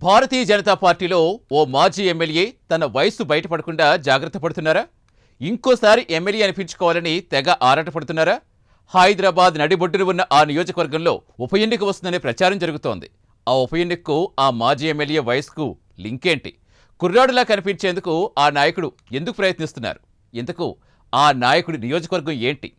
భారతీయ జనతా పార్టీలో ఓ మాజీ ఎమ్మెల్యే తన వయస్సు బయటపడకుండా జాగ్రత్త పడుతున్నారా? ఇంకోసారి ఎమ్మెల్యే అనిపించుకోవాలని తెగ ఆరాటపడుతున్నారా? హైదరాబాద్ నడిబొడ్డున ఉన్న ఆ నియోజకవర్గంలో ఉప ఎన్నిక వస్తుందనే ప్రచారం జరుగుతోంది. ఆ ఉప ఎన్నికకు ఆ మాజీ ఎమ్మెల్యే వయసుకు లింకేంటి? కుర్రాడులా కనిపించేందుకు ఆ నాయకుడు ఎందుకు ప్రయత్నిస్తున్నారు? ఇంతకు ఆ నాయకుడి నియోజకవర్గం ఏంటి?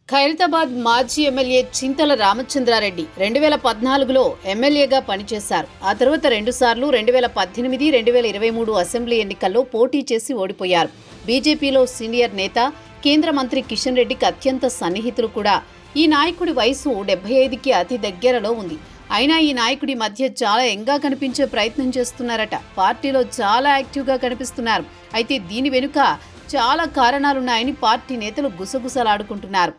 ఖైరతాబాద్ మాజీ ఎమ్మెల్యే చింతల రామచంద్రారెడ్డి 2014లో ఎమ్మెల్యేగా పనిచేశారు. ఆ తర్వాత 2 సార్లు 2018, 2023 అసెంబ్లీ ఎన్నికల్లో పోటీ చేసి ఓడిపోయారు. బీజేపీలో సీనియర్ నేత, కేంద్ర మంత్రి కిషన్ రెడ్డికి అత్యంత సన్నిహితులు కూడా. ఈ నాయకుడి వయసు 75కి అతి దగ్గరలో ఉంది. అయినా ఈ నాయకుడి మధ్య చాలా యంగ్గా కనిపించే ప్రయత్నం చేస్తున్నారట. పార్టీలో చాలా యాక్టివ్గా కనిపిస్తున్నారు. అయితే దీని వెనుక చాలా కారణాలున్నాయని పార్టీ నేతలు గుసగుసలాడుకుంటున్నారు.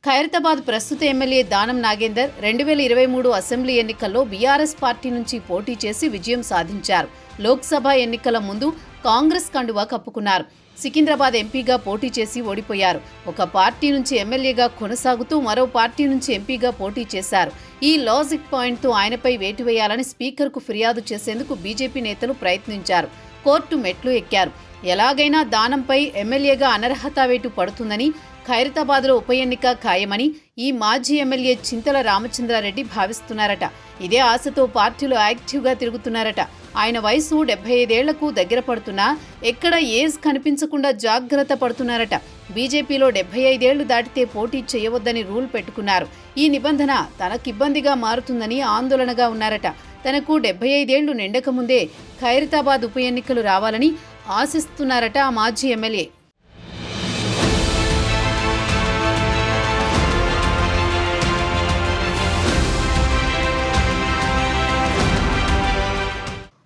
ఖైరతాబాద్ ప్రస్తుత ఎమ్మెల్యే దానం నాగేందర్ 2023 అసెంబ్లీ ఎన్నికల్లో బీఆర్ఎస్ పార్టీ నుంచి పోటీ చేసి విజయం సాధించారు. లోక్సభ ఎన్నికల ముందు కాంగ్రెస్ కండువా కప్పుకున్నారు. సికింద్రాబాద్ ఎంపీగా పోటీ చేసి ఓడిపోయారు. ఒక పార్టీ నుంచి ఎమ్మెల్యేగా కొనసాగుతూ మరో పార్టీ నుంచి ఎంపీగా పోటీ చేశారు. ఈ లాజిక్ పాయింట్తో ఆయనపై వేటు వేయాలని స్పీకర్కు ఫిర్యాదు చేసేందుకు బీజేపీ నేతలు ప్రయత్నించారు. కోర్టు మెట్లు ఎక్కారు. ఎలాగైనా దానంపై ఎమ్మెల్యేగా అనర్హత వేటు పడుతుందని, ఖైరతాబాద్లో ఉప ఎన్నిక ఖాయమని ఈ మాజీ ఎమ్మెల్యే చింతల రామచంద్రారెడ్డి భావిస్తున్నారట. ఇదే ఆశతో పార్టీలో యాక్టివ్గా తిరుగుతున్నారట. ఆయన వయసు 75 ఏళ్లకు దగ్గర పడుతున్నా ఎక్కడ ఏజ్ కనిపించకుండా జాగ్రత్త పడుతున్నారట. బీజేపీలో 75 ఏళ్లు దాటితే పోటీ చేయవద్దని రూల్ పెట్టుకున్నారు. ఈ నిబంధన తనకిబ్బందిగా మారుతుందని ఆందోళనగా ఉన్నారట. తనకు 75 ఏళ్లు నిండకముందే ఖైరతాబాద్ ఉప ఎన్నికలు రావాలని ఆశిస్తున్నారట ఆ మాజీ ఎమ్మెల్యే.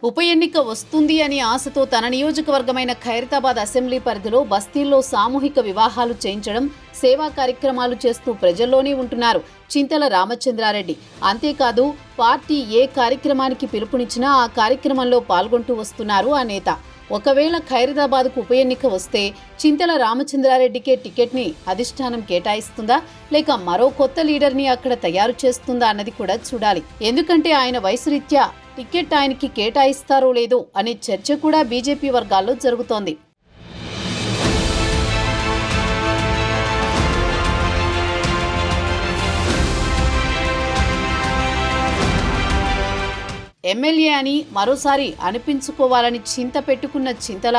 ఉప ఎన్నిక వస్తుంది అని ఆశతో తన నియోజకవర్గమైన ఖైరతాబాద్ అసెంబ్లీ పరిధిలో బస్తీల్లో సామూహిక వివాహాలు చేయించడం, సేవా కార్యక్రమాలు చేస్తూ ప్రజల్లోనే ఉంటున్నారు చింతల రామచంద్రారెడ్డి. అంతేకాదు పార్టీ ఏ కార్యక్రమానికి పిలుపునిచ్చినా ఆ కార్యక్రమంలో పాల్గొంటూ వస్తున్నారు ఆ నేత. ఒకవేళ ఖైరతాబాద్కు ఉప ఎన్నిక వస్తే చింతల రామచంద్రారెడ్డికే టికెట్ని అధిష్టానం కేటాయిస్తుందా, లేక మరో కొత్త లీడర్ని అక్కడ తయారు చేస్తుందా అన్నది కూడా చూడాలి. ఎందుకంటే ఆయన వయసు రీత్యా టికెట్ ఆయనకి కేటాయిస్తారో లేదో అనే చర్చ కూడా బీజేపీ వర్గాల్లో జరుగుతోంది. ఎమ్మెల్యే అని మరోసారి అనిపించుకోవాలని చింత పెట్టుకున్న చింతల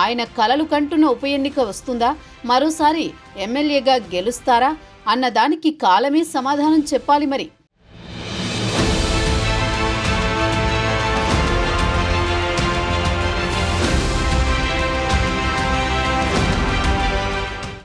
ఆయన కలలు కంటున్న ఉప ఎన్నిక వస్తుందా, మరోసారి ఎమ్మెల్యేగా గెలుస్తారా అన్నదానికి కాలమే సమాధానం చెప్పాలి మరి.